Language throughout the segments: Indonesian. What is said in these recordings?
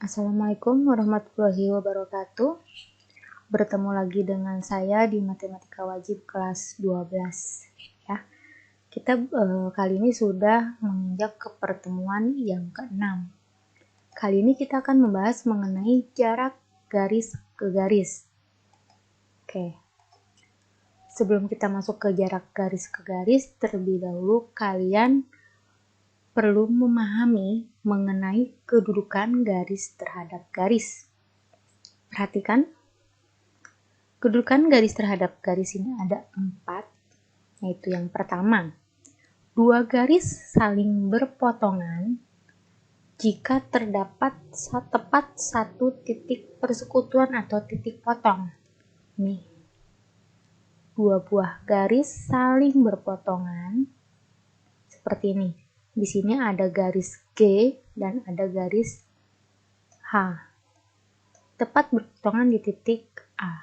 Assalamualaikum warahmatullahi wabarakatuh. Bertemu lagi dengan saya di Matematika Wajib kelas 12 ya. Kita kali ini sudah menginjak ke pertemuan yang ke-6. Kali ini kita akan membahas mengenai jarak garis ke garis. Oke. Sebelum kita masuk ke jarak garis ke garis, terlebih dahulu kalian perlu memahami mengenai kedudukan garis terhadap garis. Perhatikan, kedudukan garis terhadap garis ini ada 4, yaitu yang pertama, 2 garis saling berpotongan jika terdapat tepat satu titik persekutuan atau titik potong. Nih, 2 buah garis saling berpotongan seperti ini. Di sini ada garis G dan ada garis H. Tepat berpotongan di titik A.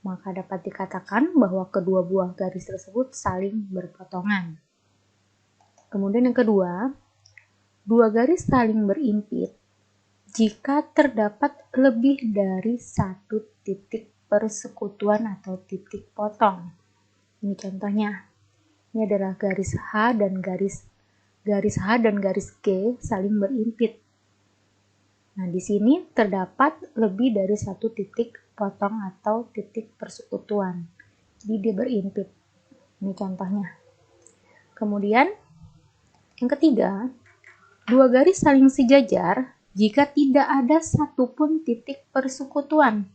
Maka dapat dikatakan bahwa kedua buah garis tersebut saling berpotongan. Kemudian yang kedua, 2 garis saling berimpit jika terdapat lebih dari satu titik persekutuan atau titik potong. Ini contohnya. Ini adalah garis H dan garis H dan garis G saling berimpit. Nah, di sini terdapat lebih dari satu titik potong atau titik persekutuan. Jadi dia berimpit. Ini contohnya. Kemudian yang ketiga, 2 garis saling sejajar jika tidak ada satupun titik persekutuan.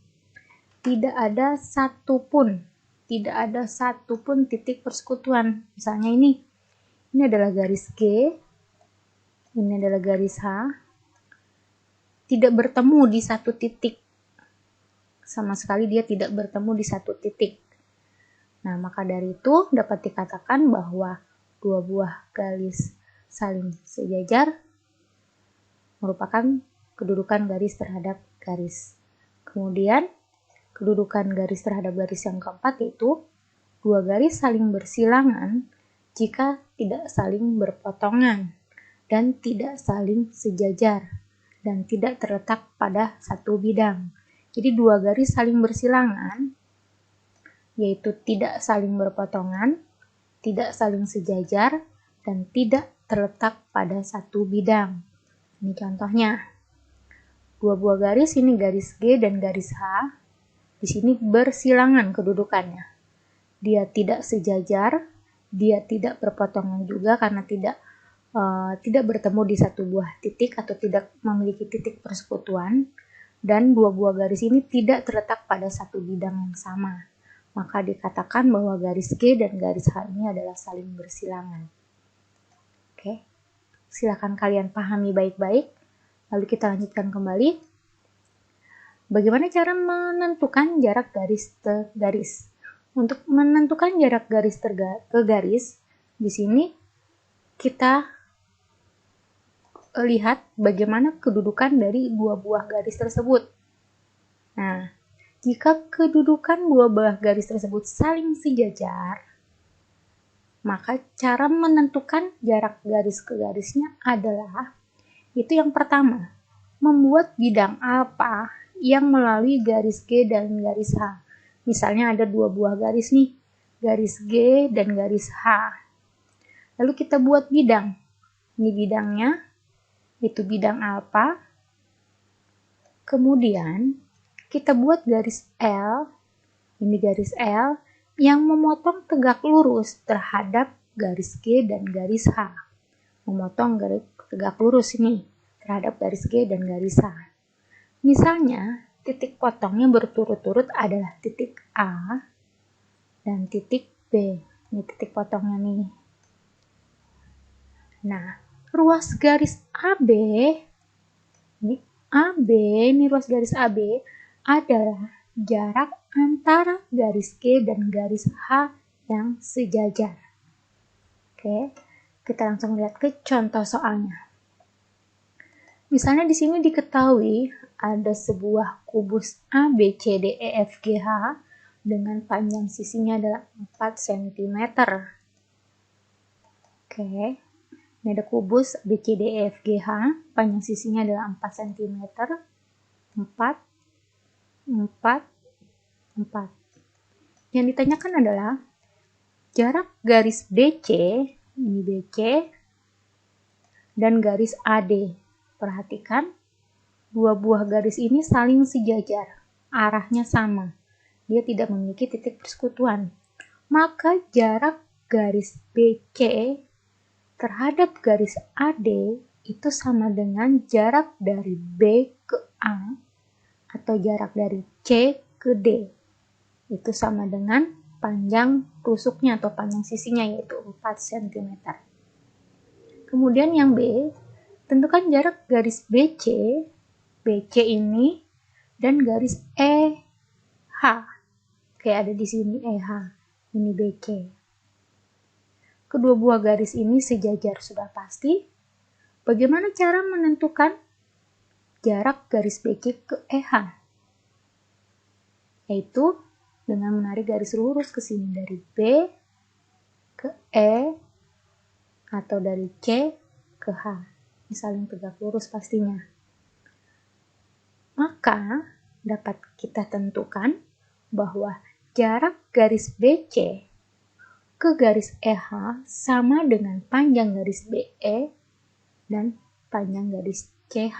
Tidak ada satupun titik persekutuan. Misalnya ini adalah garis G, ini adalah garis H. Tidak bertemu di satu titik. Sama sekali dia tidak bertemu di satu titik. Nah, maka dari itu dapat dikatakan bahwa 2 buah garis saling sejajar merupakan kedudukan garis terhadap garis. Kemudian, kedudukan garis terhadap garis yang keempat yaitu 2 garis saling bersilangan jika tidak saling berpotongan dan tidak saling sejajar dan tidak terletak pada satu bidang. Jadi 2 garis saling bersilangan yaitu tidak saling berpotongan, tidak saling sejajar, dan tidak terletak pada satu bidang. Ini contohnya. 2 buah garis, ini garis G dan garis H. Di sini bersilangan kedudukannya. Dia tidak sejajar, dia tidak berpotongan juga karena tidak bertemu di satu buah titik atau tidak memiliki titik persekutuan, dan 2 buah garis ini tidak terletak pada satu bidang yang sama. Maka dikatakan bahwa garis G dan garis H ini adalah saling bersilangan. Oke, silakan kalian pahami baik-baik. Lalu kita lanjutkan kembali. Bagaimana cara menentukan jarak garis ke garis? Untuk menentukan jarak garis ke garis, di sini kita lihat bagaimana kedudukan dari 2 buah garis tersebut. Nah, jika kedudukan 2 buah garis tersebut saling sejajar, maka cara menentukan jarak garis ke garisnya adalah, itu yang pertama, membuat bidang alfa yang melalui garis G dan garis H. Misalnya ada 2 buah garis nih, garis G dan garis H. Lalu kita buat bidang. Ini bidangnya, itu bidang alfa. Kemudian kita buat garis L, ini garis L, yang memotong tegak lurus terhadap garis G dan garis H. Memotong garis tegak lurus ini terhadap garis G dan garis H. Misalnya, titik potongnya berturut-turut adalah titik A dan titik B. Ini titik potongnya nih. Nah, ruas garis AB, ini ruas garis AB adalah jarak antara garis G dan garis H yang sejajar. Oke, kita langsung lihat ke contoh soalnya. Misalnya di sini diketahui ada sebuah kubus ABCDEFGH dengan panjang sisinya adalah 4 cm. Oke. Ini ada kubus ABCDEFGH, panjang sisinya adalah 4 cm. 4, 4, 4. Yang ditanyakan adalah jarak garis BC, ini BC, dan garis AD. Perhatikan, dua buah garis ini saling sejajar, arahnya sama. Dia tidak memiliki titik persekutuan. Maka jarak garis BC terhadap garis AD itu sama dengan jarak dari B ke A atau jarak dari C ke D. Itu sama dengan panjang tusuknya atau panjang sisinya, yaitu 4 cm. Kemudian yang B, tentukan jarak garis BC ini dan garis EH. Kayak ada di sini EH, ini BC. Kedua buah garis ini sejajar sudah pasti. Bagaimana cara menentukan jarak garis BC ke EH? Yaitu dengan menarik garis lurus ke sini dari B ke E atau dari C ke H. Ini saling tegak lurus pastinya. Maka dapat kita tentukan bahwa jarak garis BC ke garis EH sama dengan panjang garis BE dan panjang garis CH.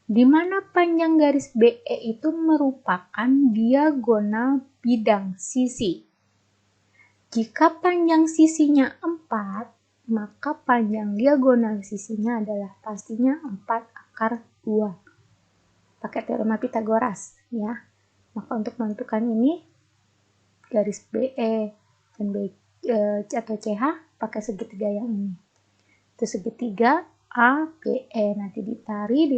Di mana panjang garis BE itu merupakan diagonal bidang sisi. Jika panjang sisinya 4, maka panjang diagonal sisinya adalah pastinya 4 akar 2. Pakai teorema Pythagoras ya. Maka untuk menentukan ini garis BE dan atau CH pakai segitiga yang ini. Itu segitiga ABE, nanti dicari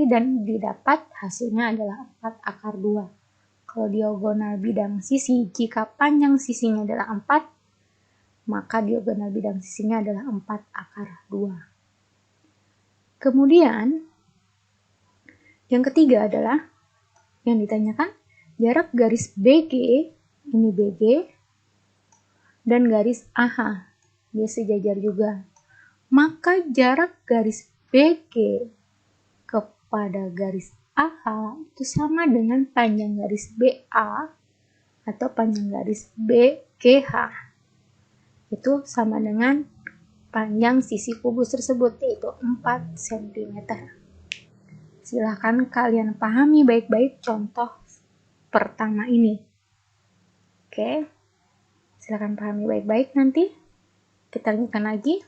dan didapat hasilnya adalah 4 akar 2. Kalau diagonal bidang sisi, jika panjang sisinya adalah 4, maka diagonal bidang sisinya adalah 4 akar 2. Kemudian yang ketiga adalah yang ditanyakan jarak garis BG, ini BG, dan garis AH, dia sejajar juga. Maka jarak garis BG kepada garis AH itu sama dengan panjang garis BA atau panjang garis BGH. Itu sama dengan panjang sisi kubus tersebut, yaitu 4 cm. Silahkan kalian pahami baik-baik contoh pertama ini. Oke, silahkan pahami baik-baik, nanti kita lanjutkan lagi.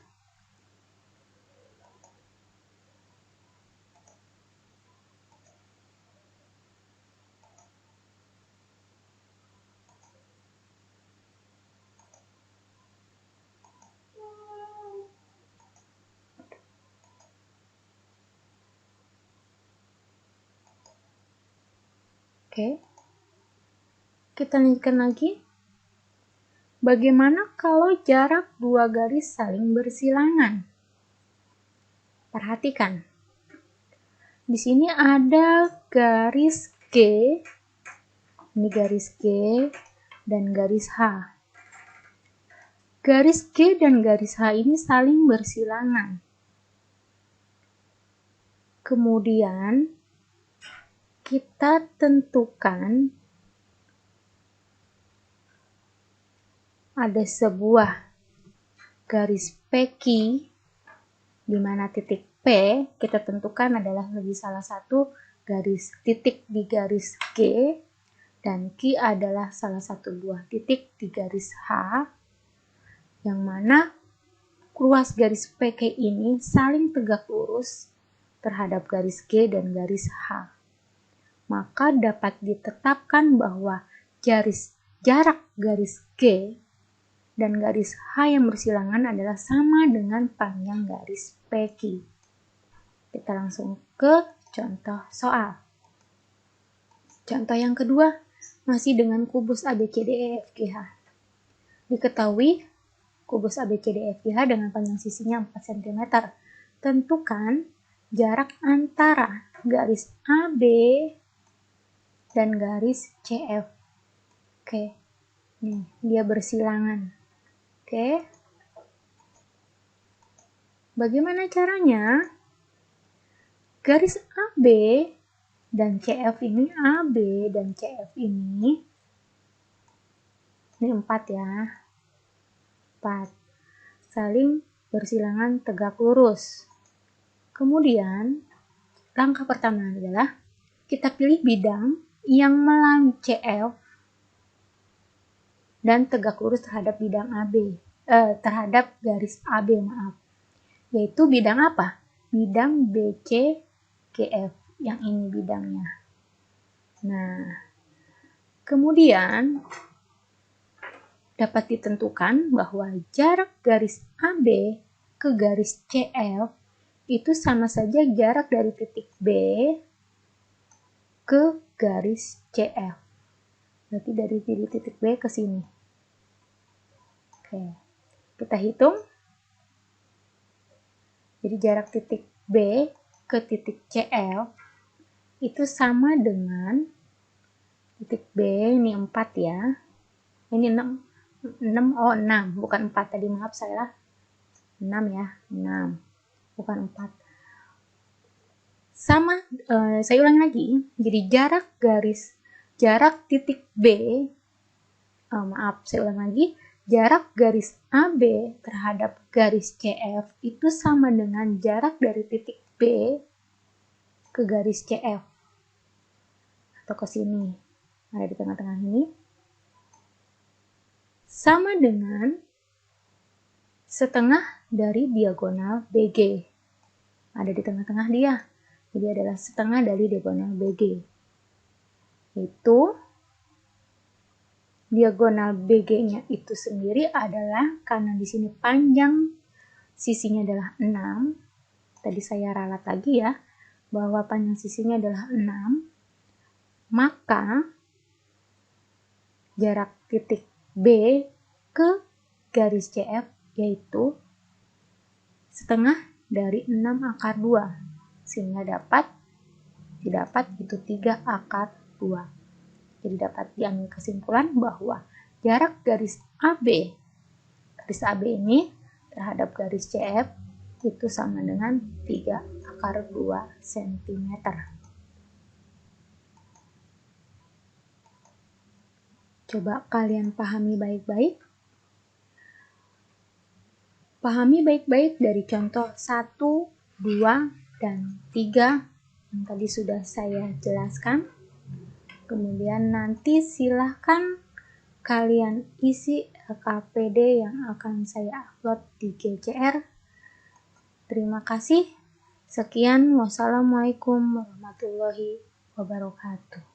Oke, kita lanjutkan lagi. Bagaimana kalau jarak dua garis saling bersilangan? Perhatikan. Di sini ada garis G, ini garis G dan garis H. Garis G dan garis H ini saling bersilangan. Kemudian kita tentukan ada sebuah garis PQ di mana titik P kita tentukan adalah lebih salah satu garis titik di garis G dan Q adalah salah satu buah titik di garis H, yang mana ruas garis PQ ini saling tegak lurus terhadap garis G dan garis H. Maka dapat ditetapkan bahwa jarak garis G dan garis H yang bersilangan adalah sama dengan panjang garis PQ. Kita langsung ke contoh soal. Contoh yang kedua masih dengan kubus ABCDEFGH. Diketahui kubus ABCDEFGH dengan panjang sisinya 4 cm. Tentukan jarak antara garis AB dan garis CF. Oke, nih dia bersilangan. Oke, Bagaimana caranya? Garis AB dan CF ini, AB dan CF ini 4 ya, 4, saling bersilangan tegak lurus. Kemudian, langkah pertama adalah kita pilih bidang yang melalui CF dan tegak lurus terhadap bidang AB, terhadap garis AB, yaitu bidang apa? Bidang BC GF, yang ini bidangnya. Nah, kemudian dapat ditentukan bahwa jarak garis AB ke garis CF itu sama saja jarak dari titik B ke garis CF. Berarti dari titik B ke sini. Oke, kita hitung. Jadi jarak titik B ke titik CF itu sama dengan titik B, ini 4 ya. Ini 6, bukan 4 tadi, maaf salah. 6 ya, 6. Bukan 4. Sama, saya ulangi lagi. Jadi jarak titik B, saya ulang lagi. Jarak garis AB terhadap garis CF itu sama dengan jarak dari titik B ke garis CF. Atau ke sini. Ada di tengah-tengah ini. Sama dengan setengah dari diagonal BG. Ada di tengah-tengah dia. Jadi adalah setengah dari diagonal BG. Itu diagonal BG-nya itu sendiri adalah, karena di sini panjang sisinya adalah 6. Tadi saya ralat lagi ya, bahwa panjang sisinya adalah 6. Maka jarak titik B ke garis CF yaitu setengah dari 6 akar 2. Sehingga didapat itu 3 akar 2. Jadi dapat diambil kesimpulan bahwa jarak garis AB ini terhadap garis CF itu sama dengan 3 akar 2 cm. Coba kalian pahami baik-baik. Pahami baik-baik dari contoh 1, 2, dan 3 yang tadi sudah saya jelaskan. Kemudian nanti silahkan kalian isi LKPD yang akan saya upload di GCR. Terima kasih. Sekian, wassalamualaikum warahmatullahi wabarakatuh.